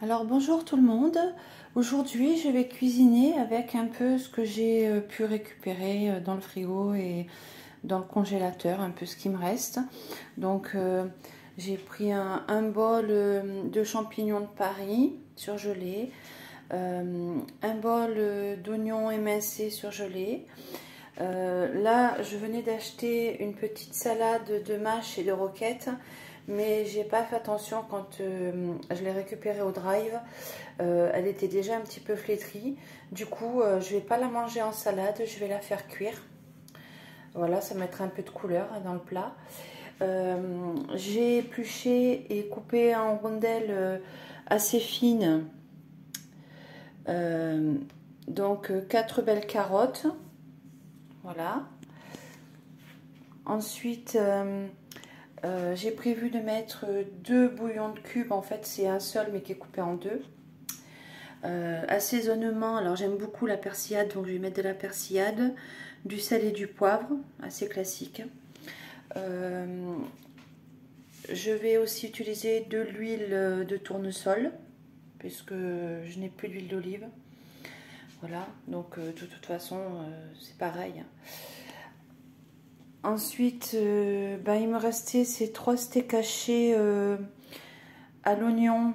Alors bonjour tout le monde, aujourd'hui je vais cuisiner avec un peu ce que j'ai pu récupérer dans le frigo et dans le congélateur, un peu ce qui me reste. Donc j'ai pris un bol de champignons de Paris surgelés, un bol d'oignons émincés surgelés. Là je venais d'acheter une petite salade de mâche et de roquettes, mais j'ai pas fait attention quand je l'ai récupérée au drive. Elle était déjà un petit peu flétrie. Du coup, je vais pas la manger en salade, je vais la faire cuire. Voilà, ça mettra un peu de couleur dans le plat. J'ai épluché et coupé en rondelles assez fines. Donc 4 belles carottes. Voilà. Ensuite, j'ai prévu de mettre 2 bouillons de cubes. En fait, c'est un seul mais qui est coupé en deux. Assaisonnement, alors j'aime beaucoup la persillade, donc je vais mettre de la persillade, du sel et du poivre, assez classique. Je vais aussi utiliser de l'huile de tournesol, puisque je n'ai plus d'huile d'olive. Voilà, donc de toute façon, c'est pareil. Ensuite, il me restait ces 3 steaks hachés à l'oignon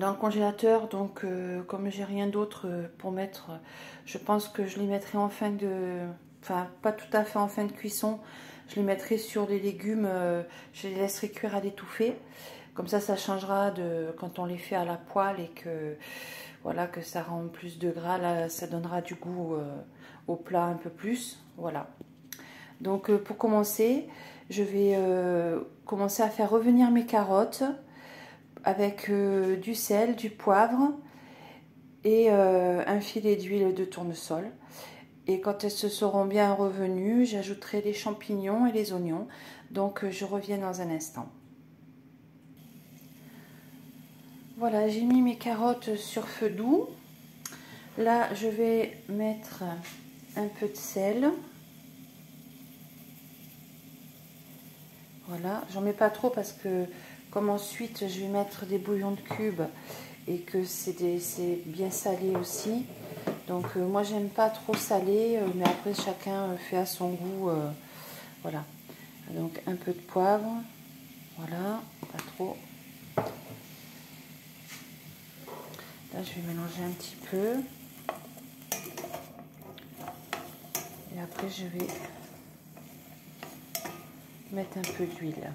dans le congélateur. Donc comme j'ai rien d'autre pour mettre, je pense que je les mettrai en fin de... Enfin, pas tout à fait en fin de cuisson. Je les mettrai sur les légumes, je les laisserai cuire à l'étouffée. Comme ça changera de quand on les fait à la poêle et que... Voilà, que ça rend plus de gras. Là, ça donnera du goût au plat un peu plus. Voilà. Donc pour commencer, je vais commencer à faire revenir mes carottes avec du sel, du poivre et un filet d'huile de tournesol. Et quand elles se seront bien revenues, j'ajouterai les champignons et les oignons. Donc je reviens dans un instant. Voilà, j'ai mis mes carottes sur feu doux. Là, je vais mettre un peu de sel. Voilà, j'en mets pas trop parce que comme ensuite je vais mettre des bouillons de cubes et que c'est bien salé aussi. Donc moi j'aime pas trop salé, mais après chacun fait à son goût. Voilà, donc un peu de poivre, voilà, pas trop. Là je vais mélanger un petit peu. Et après je vais mettre un peu d'huile.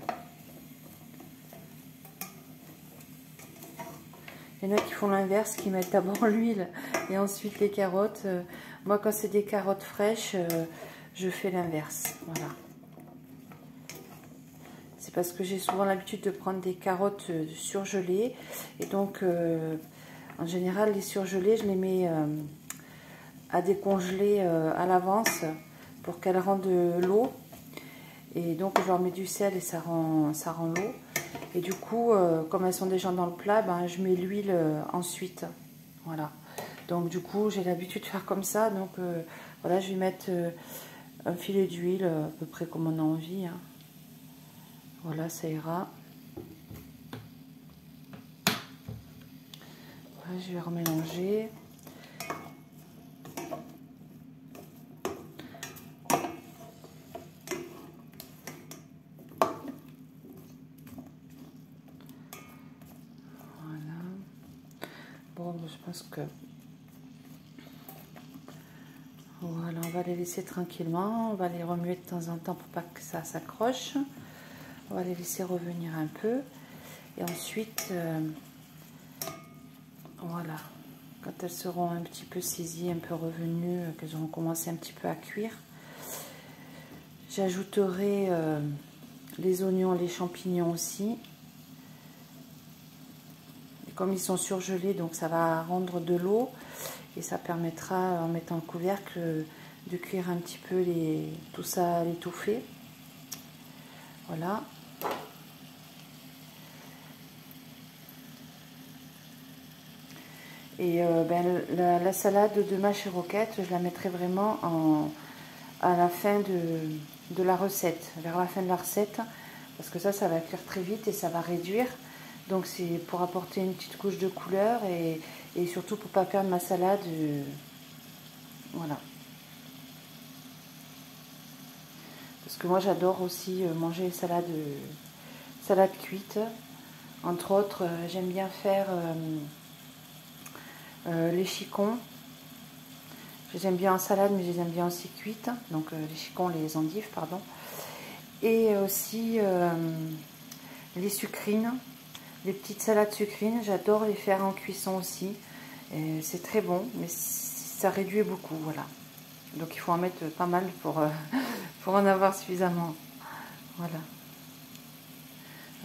Il y en a qui font l'inverse, qui mettent d'abord l'huile et ensuite les carottes. Moi, quand c'est des carottes fraîches, je fais l'inverse. Voilà. C'est parce que j'ai souvent l'habitude de prendre des carottes surgelées. Et donc, en général, les surgelées, je les mets à décongeler à l'avance pour qu'elles rendent de l'eau. Et donc, je leur mets du sel et ça rend l'eau. Et du coup, comme elles sont déjà dans le plat, je mets l'huile ensuite. Voilà. Donc du coup, j'ai l'habitude de faire comme ça. Donc voilà, je vais mettre un filet d'huile, à peu près comme on a envie. Hein. Voilà, ça ira. Voilà, je vais remélanger. Bon, je pense que voilà, on va les laisser tranquillement. On va les remuer de temps en temps pour pas que ça s'accroche. On va les laisser revenir un peu. Et ensuite, voilà, quand elles seront un petit peu saisies, un peu revenues, qu'elles auront commencé un petit peu à cuire, j'ajouterai les oignons, les champignons aussi. Comme ils sont surgelés, donc ça va rendre de l'eau et ça permettra, en mettant le couvercle, de cuire un petit peu tout ça à l'étouffer. Voilà. Et la salade de mâche et roquette, je la mettrai vraiment à la fin de la recette, vers la fin de la recette, parce que ça va cuire très vite et ça va réduire. Donc c'est pour apporter une petite couche de couleur et surtout pour pas perdre ma salade. Voilà. Parce que moi j'adore aussi manger les salades cuites. Entre autres, j'aime bien faire les chicons. Je les aime bien en salade, mais je les aime bien aussi cuites. Donc les chicons, les endives, pardon. Et aussi les sucrines, les petites salades sucrines. J'adore les faire en cuisson aussi. C'est très bon, mais ça réduit beaucoup, voilà. Donc il faut en mettre pas mal pour en avoir suffisamment. Voilà.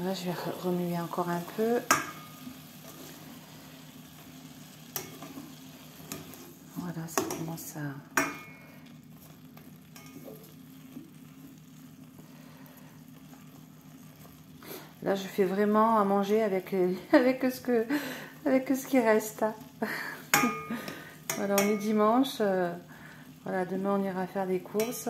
Là, je vais remuer encore un peu. Voilà, ça commence à... Là, je fais vraiment à manger avec ce qui reste. Voilà, on est dimanche. Voilà, demain, on ira faire des courses.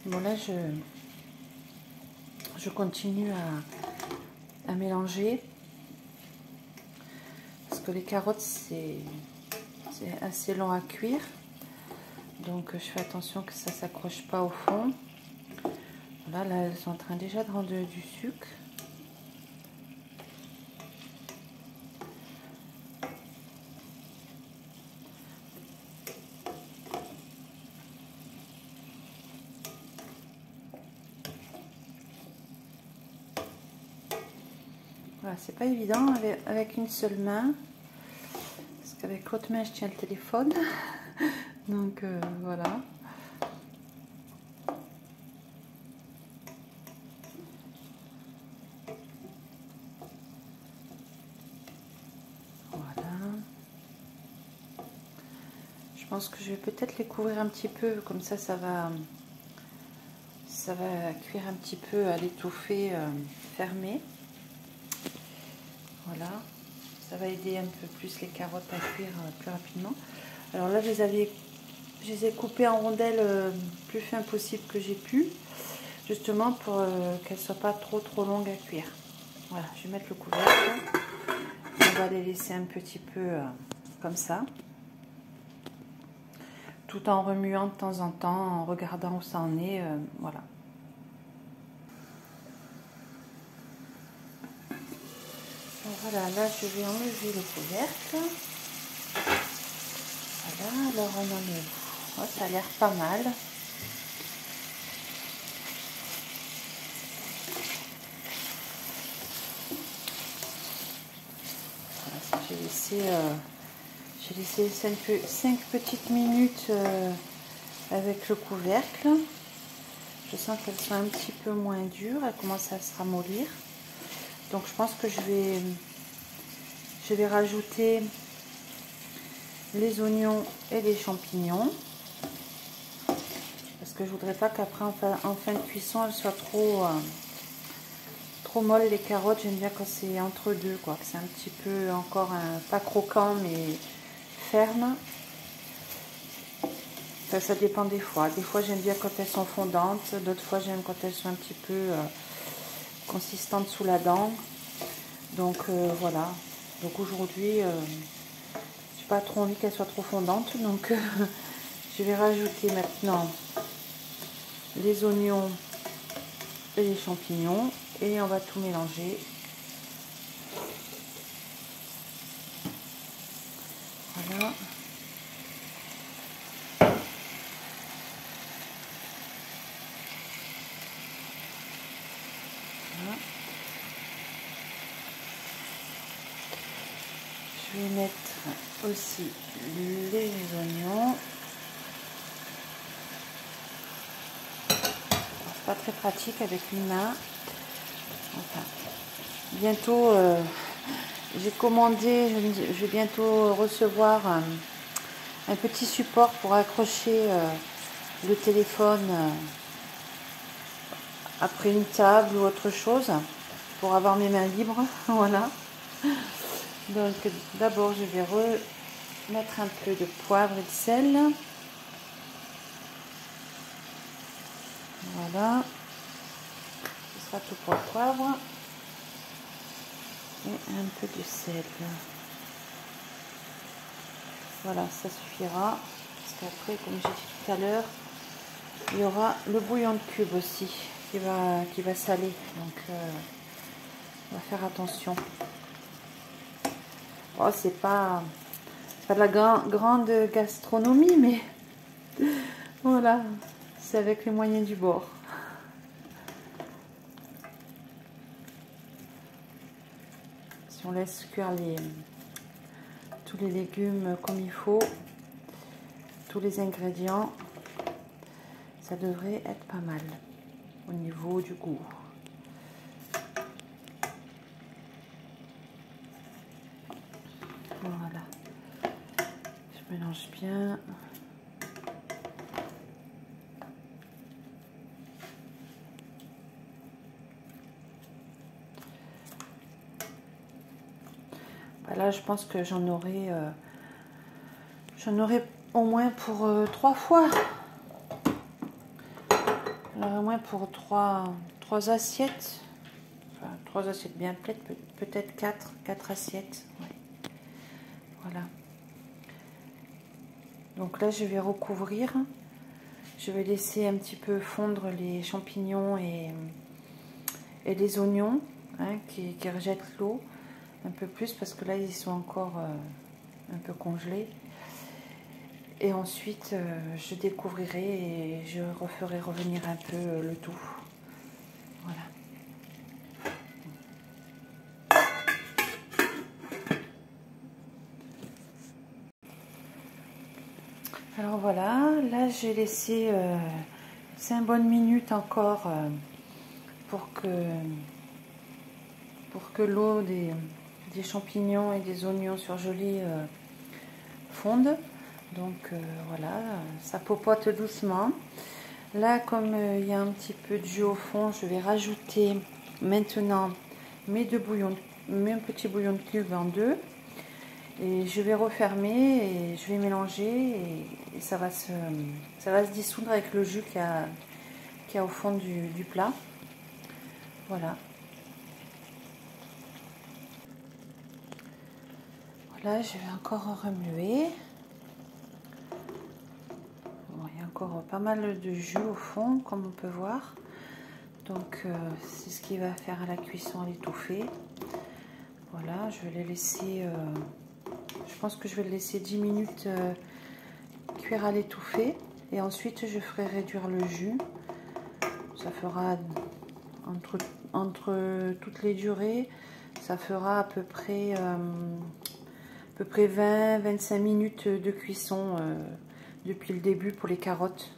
Bon, là, je continue à mélanger. Parce que les carottes, c'est assez long à cuire. Donc, je fais attention que ça ne s'accroche pas au fond. Voilà, là, elles sont en train déjà de rendre du sucre. Voilà, c'est pas évident avec une seule main. Parce qu'avec l'autre main, je tiens le téléphone. Donc, voilà. Je pense que je vais peut-être les couvrir un petit peu, comme ça va cuire un petit peu à l'étouffée fermée. Voilà, ça va aider un peu plus les carottes à cuire plus rapidement. Alors là, je les ai coupées en rondelles plus fin possible que j'ai pu, justement pour qu'elles ne soient pas trop longues à cuire. Voilà, je vais mettre le couvercle. On va les laisser un petit peu comme ça. Tout en remuant de temps en temps, en regardant où ça en est, voilà. Donc voilà, là je vais enlever le couvercle. Voilà, alors on en est. Oh, ça a l'air pas mal. Voilà, j'ai laissé 5 petites minutes avec le couvercle. Je sens qu'elles sont un petit peu moins dures, elles commencent à se ramollir. Donc je pense que je vais rajouter les oignons et les champignons. Parce que je voudrais pas qu'après en fin de cuisson elles soient trop molles les carottes. J'aime bien quand c'est entre deux, quoi, que c'est un petit peu encore pas croquant mais ferme. Enfin, ça dépend des fois. Des fois j'aime bien quand elles sont fondantes, d'autres fois j'aime quand elles sont un petit peu consistantes sous la dent. Donc voilà. Donc aujourd'hui, j'ai pas trop envie qu'elles soient trop fondantes, donc je vais rajouter maintenant les oignons et les champignons et on va tout mélanger. Voilà. Voilà. Je vais mettre aussi les oignons. Pas très pratique avec une main. Enfin, bientôt, j'ai commandé, je vais bientôt recevoir un petit support pour accrocher le téléphone après une table ou autre chose, pour avoir mes mains libres. Voilà. Donc d'abord je vais remettre un peu de poivre et de sel. Voilà. Ce sera tout pour le poivre. Et un peu de sel. Voilà, ça suffira. Parce qu'après, comme j'ai dit tout à l'heure, il y aura le bouillon de cube aussi qui va saler. Donc on va faire attention. Oh, c'est pas de la grande gastronomie, mais voilà, c'est avec les moyens du bord. Si on laisse cuire tous les légumes comme il faut, tous les ingrédients, ça devrait être pas mal au niveau du goût. Voilà, je mélange bien. Là, je pense que j'en aurai au moins pour 3 fois. J'en aurai au moins pour 3 assiettes. Enfin, 3 assiettes bien pleines, peut-être 4 assiettes. Ouais. Voilà. Donc là, je vais recouvrir. Je vais laisser un petit peu fondre les champignons et les oignons, hein, qui rejettent l'eau. Un peu plus parce que là ils sont encore un peu congelés, et ensuite je découvrirai et je referai revenir un peu le tout. Voilà. Alors voilà, là j'ai laissé 5 bonnes minutes encore pour que l'eau des champignons et des oignons surgelés fonde. Donc voilà, ça popote doucement. Là, comme il y a un petit peu de jus au fond, je vais rajouter maintenant mes petits bouillons de cube en 2. Et je vais refermer et je vais mélanger et ça va se dissoudre avec le jus qu'il y a au fond du plat. Voilà. Voilà, je vais encore remuer. Bon, il y a encore pas mal de jus au fond, comme on peut voir. Donc, c'est ce qui va faire à la cuisson à l'étouffée. Voilà, je vais les laisser... je pense que je vais le laisser 10 minutes cuire à l'étouffée. Et ensuite, je ferai réduire le jus. Ça fera entre toutes les durées, ça fera à peu près 20-25 minutes de cuisson depuis le début pour les carottes.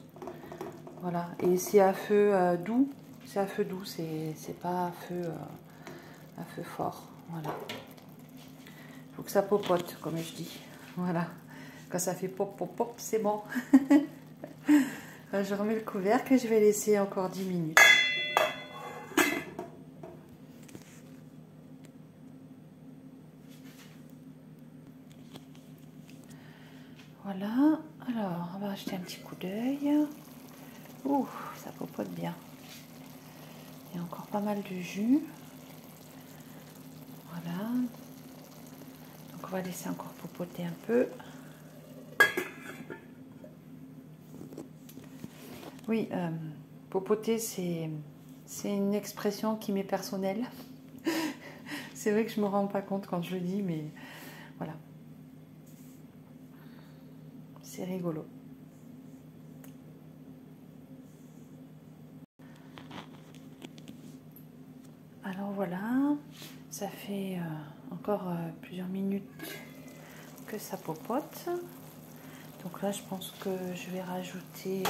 Voilà, et c'est à feu doux. C'est à feu doux, c'est pas à feu fort. Voilà. Il faut que ça popote, comme je dis. Voilà. Quand ça fait pop, pop, pop, c'est bon. Je remets le couvercle et je vais laisser encore 10 minutes. Voilà. Alors, on va jeter un petit coup d'œil. Ouh, ça popote bien. Il y a encore pas mal de jus. Voilà. Donc, on va laisser encore popoter un peu. Oui, popoter, c'est une expression qui m'est personnelle. C'est vrai que je ne me rends pas compte quand je le dis, mais voilà. C'est rigolo. Alors voilà, ça fait encore plusieurs minutes que ça popote. Donc là, je pense que je vais rajouter...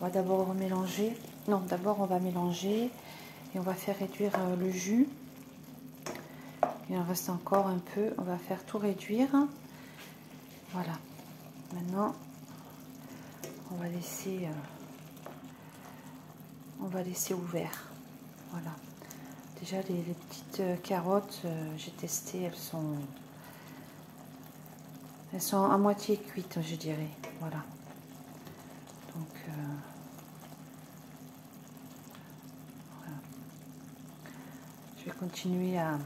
on va d'abord mélanger. Non, d'abord on va mélanger et on va faire réduire le jus. Il en reste encore un peu. On va faire tout réduire. Voilà. Maintenant, on va laisser ouvert. Voilà. Déjà les petites carottes, j'ai testé, elles sont à moitié cuites, je dirais. Voilà. Donc voilà. Je vais continuer à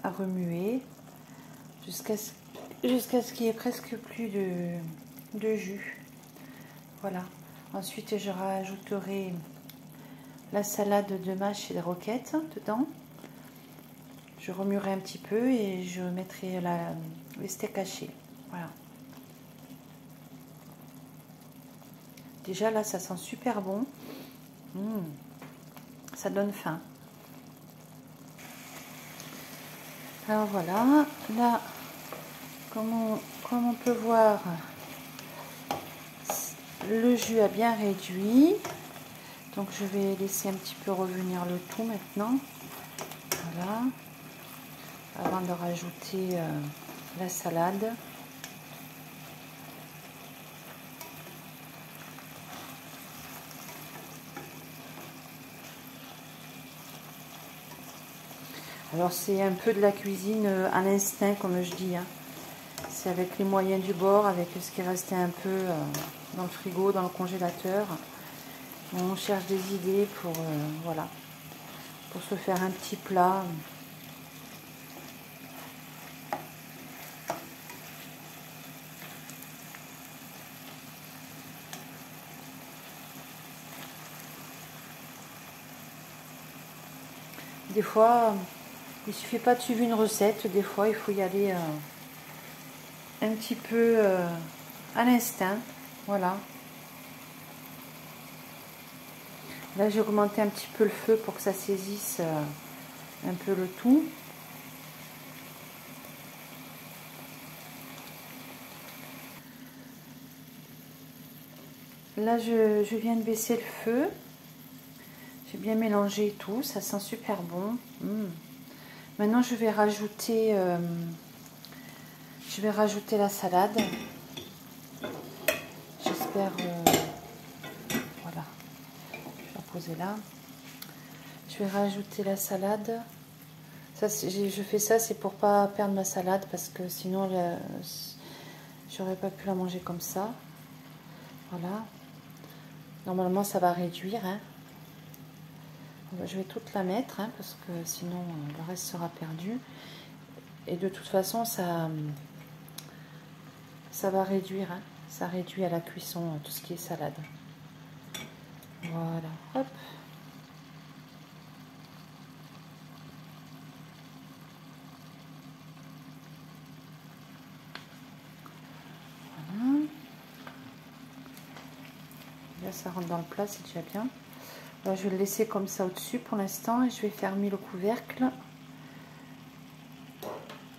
remuer jusqu'à ce qu'il n'y ait presque plus de jus. Voilà. Ensuite, je rajouterai la salade de mâche et de roquette dedans. Je remuerai un petit peu et je mettrai les steaks hachés. Voilà. Déjà là, ça sent super bon. Ça donne faim. Alors voilà, là, comme on peut voir, le jus a bien réduit. Donc je vais laisser un petit peu revenir le tout maintenant. Voilà. Avant de rajouter la salade. Alors c'est un peu de la cuisine à l'instinct, comme je dis. Hein. C'est avec les moyens du bord, avec ce qui restait un peu dans le frigo, dans le congélateur. On cherche des idées pour, voilà, pour se faire un petit plat. Des fois, il suffit pas de suivre une recette. Des fois, il faut y aller un petit peu à l'instinct. Voilà. Là, j'ai augmenté un petit peu le feu pour que ça saisisse un peu le tout. Là, je viens de baisser le feu. J'ai bien mélangé tout. Ça sent super bon. Maintenant, je vais rajouter la salade. J'espère... voilà. Je vais la poser là. Je vais rajouter la salade. Ça, je fais ça, c'est pour pas perdre ma salade parce que sinon, j'aurais pas pu la manger comme ça. Voilà. Normalement, ça va réduire. Hein. Je vais toute la mettre hein, parce que sinon, le reste sera perdu. Et de toute façon, ça va réduire. Hein. Ça réduit à la cuisson tout ce qui est salade. Voilà. Hop. Là, ça rentre dans le plat, c'est déjà bien. Là, je vais le laisser comme ça au-dessus pour l'instant et je vais fermer le couvercle.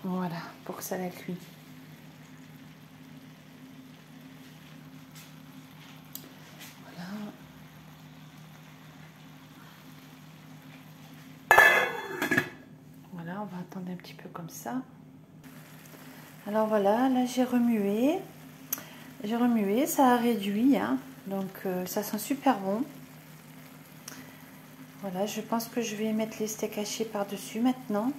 Voilà, pour que ça la cuit. Voilà. Voilà, on va attendre un petit peu comme ça. Alors voilà, là j'ai remué. J'ai remué, ça a réduit, hein, donc ça sent super bon. Voilà, je pense que je vais mettre les steaks hachés par-dessus maintenant.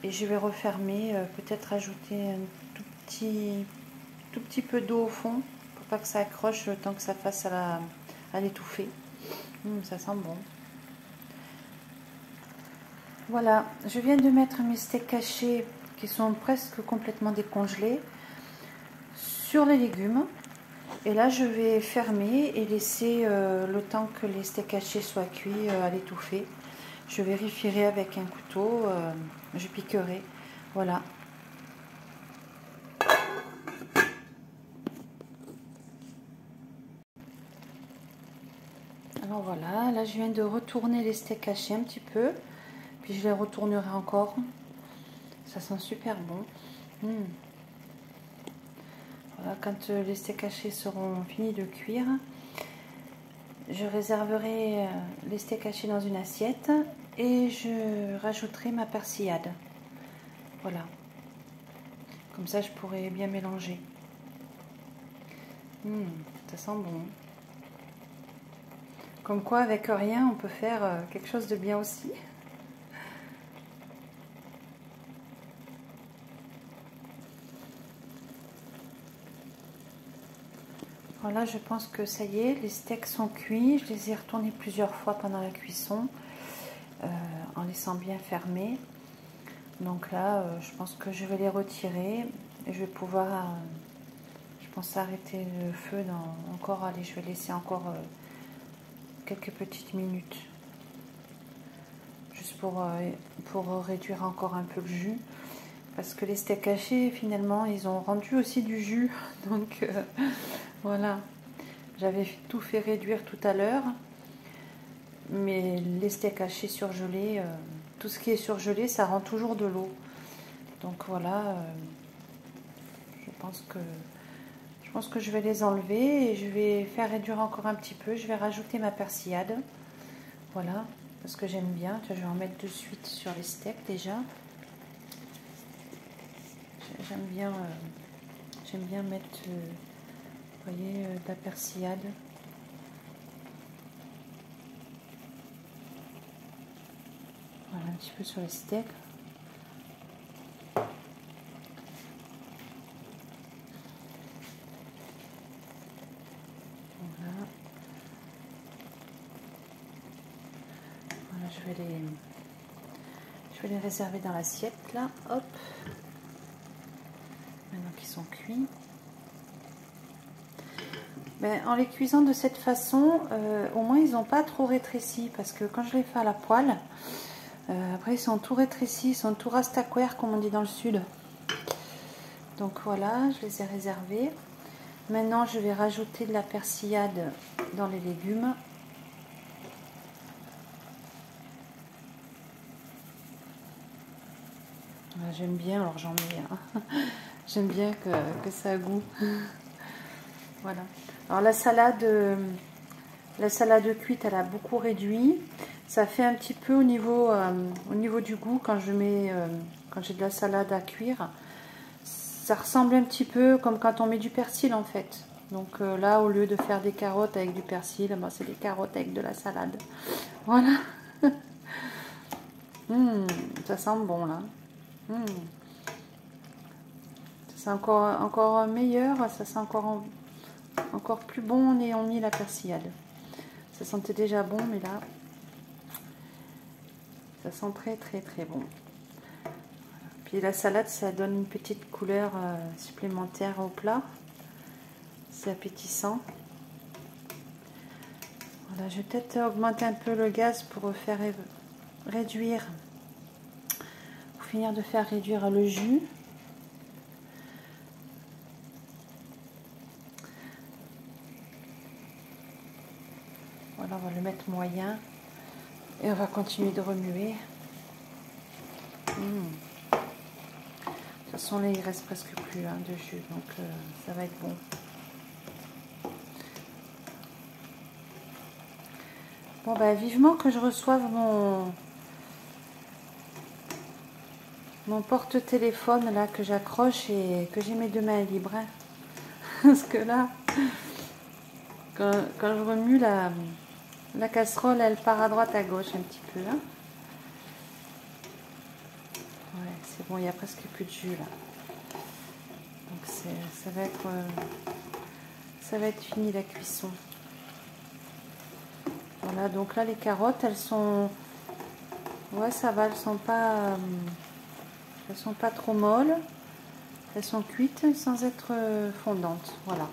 Et je vais refermer, peut-être ajouter un tout petit peu d'eau au fond, pour pas que ça accroche le temps que ça fasse à l'étouffer. Ça sent bon. Voilà, je viens de mettre mes steaks hachés qui sont presque complètement décongelés sur les légumes. Et là, je vais fermer et laisser le temps que les steaks hachés soient cuits à l'étouffer. Je vérifierai avec un couteau, je piquerai. Voilà. Alors voilà, là je viens de retourner les steaks hachés un petit peu. Puis je les retournerai encore. Ça sent super bon. Voilà, quand les steaks hachés seront finis de cuire, je réserverai les steaks hachés dans une assiette et je rajouterai ma persillade. Voilà. Comme ça, je pourrai bien mélanger. Ça sent bon. Comme quoi, avec rien, on peut faire quelque chose de bien aussi. Voilà, je pense que ça y est, les steaks sont cuits. Je les ai retournés plusieurs fois pendant la cuisson, en laissant bien fermer. Donc là, je pense que je vais les retirer et je vais pouvoir, je pense, arrêter le feu dans encore. Allez, je vais laisser encore quelques petites minutes, juste pour réduire encore un peu le jus. Parce que les steaks hachés, finalement, ils ont rendu aussi du jus. Donc voilà, j'avais tout fait réduire tout à l'heure. Mais les steaks hachés surgelés, tout ce qui est surgelé, ça rend toujours de l'eau. Donc voilà, je pense que je vais les enlever et je vais faire réduire encore un petit peu. Je vais rajouter ma persillade. Voilà, parce que j'aime bien. Je vais en mettre de suite sur les steaks déjà. J'aime bien mettre, vous voyez, de la persillade. Voilà, un petit peu sur les steaks. Voilà. Voilà, je vais les réserver dans l'assiette là. Hop. Maintenant qu'ils sont cuits. Ben, en les cuisant de cette façon, au moins ils n'ont pas trop rétréci, parce que quand je les fais à la poêle, après ils sont tout rétrécis, ils sont tout rastaquaires comme on dit dans le sud. Donc voilà, je les ai réservés. Maintenant je vais rajouter de la persillade dans les légumes. J'aime bien, alors j'en mets, hein. J'aime bien que ça a goût. Voilà. Alors la salade cuite, elle a beaucoup réduit. Ça fait un petit peu au niveau du goût quand j'ai de la salade à cuire. Ça ressemble un petit peu comme quand on met du persil en fait. Donc là, au lieu de faire des carottes avec du persil, ben, c'est des carottes avec de la salade. Voilà. Ça sent bon là. Ça sent encore meilleur. Ça sent encore plus bon en ayant mis la persillade. Ça sentait déjà bon, mais là, ça sent très très très bon. Puis la salade, ça donne une petite couleur supplémentaire au plat. C'est appétissant. Voilà, je vais peut-être augmenter un peu le gaz pour faire réduire, pour finir de faire réduire le jus. Voilà, on va le mettre moyen et on va continuer de remuer. De toute façon, là, il reste presque plus de jus, donc ça va être bon. Bon, bah, vivement que je reçoive mon porte-téléphone là que j'accroche et que j'ai mes deux mains libres. Hein. Parce que là, quand je remue la casserole, elle part à droite à gauche un petit peu. Hein. Ouais, c'est bon, il n'y a presque plus de jus là. Donc ça va être fini la cuisson. Voilà, donc là les carottes, elles sont, ouais, ça va, elles sont pas trop molles. Elles sont cuites sans être fondantes. Voilà.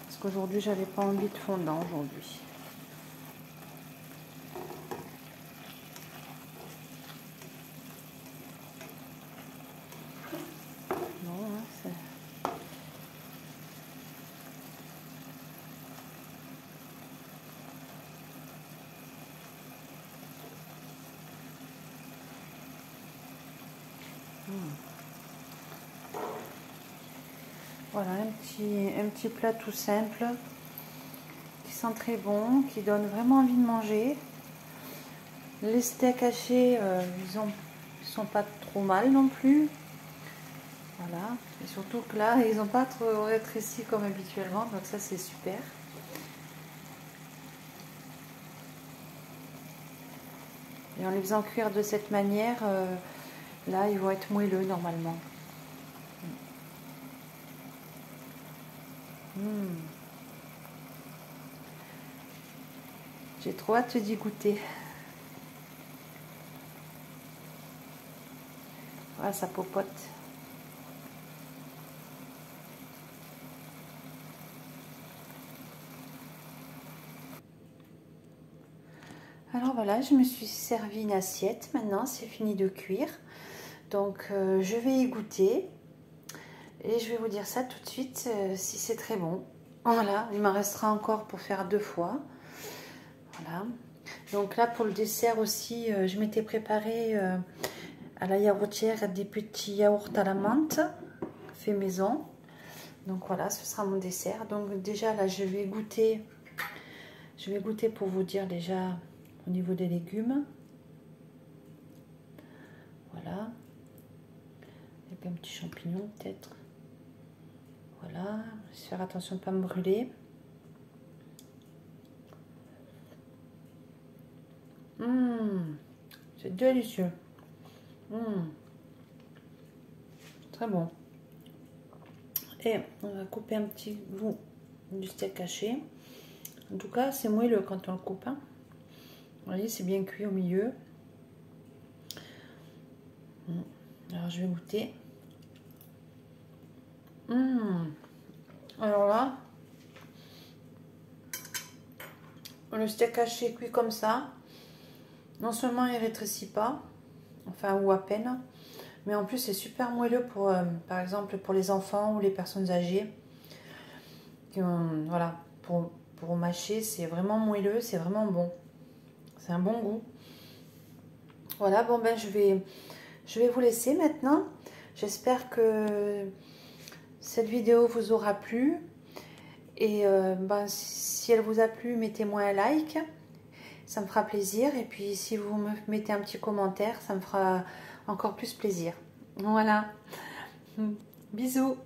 Parce qu'aujourd'hui, j'avais pas envie de fondant aujourd'hui. Non, hein, c'est... Voilà, un petit plat tout simple, qui sent très bon, qui donne vraiment envie de manger. Les steaks hachés, ils sont pas trop mal non plus. Voilà, Et surtout que là, ils n'ont pas trop rétréci comme habituellement, donc ça c'est super. Et en les faisant cuire de cette manière, là ils vont être moelleux normalement. J'ai trop hâte d'y goûter. Voilà, ça popote. Alors voilà, je me suis servi une assiette. Maintenant, c'est fini de cuire. Donc, je vais y goûter. Et je vais vous dire ça tout de suite, si c'est très bon. Voilà, il m'en restera encore pour faire 2 fois. Voilà. Donc là, pour le dessert aussi, je m'étais préparé à la yaourtière des petits yaourts à la menthe, fait maison. Donc voilà, ce sera mon dessert. Donc déjà, là, je vais goûter. Je vais goûter pour vous dire déjà au niveau des légumes. Voilà. Avec un petit champignon peut-être. Voilà. Je vais faire attention de ne pas me brûler. C'est délicieux. Très bon. Et on va couper un petit bout du steak haché. En tout cas, c'est moelleux quand on le coupe. Hein. Vous voyez, c'est bien cuit au milieu. Alors, je vais goûter. Alors là, le steak haché cuit comme ça, non seulement il rétrécit pas, enfin ou à peine, mais en plus c'est super moelleux pour, par exemple, pour les enfants ou les personnes âgées. Voilà, pour mâcher, c'est vraiment moelleux, c'est vraiment bon. C'est un bon goût. Voilà, bon ben je vais vous laisser maintenant. J'espère que cette vidéo vous aura plu. Et ben, si elle vous a plu, mettez-moi un like. Ça me fera plaisir. Et puis si vous me mettez un petit commentaire, ça me fera encore plus plaisir. Voilà. Bisous.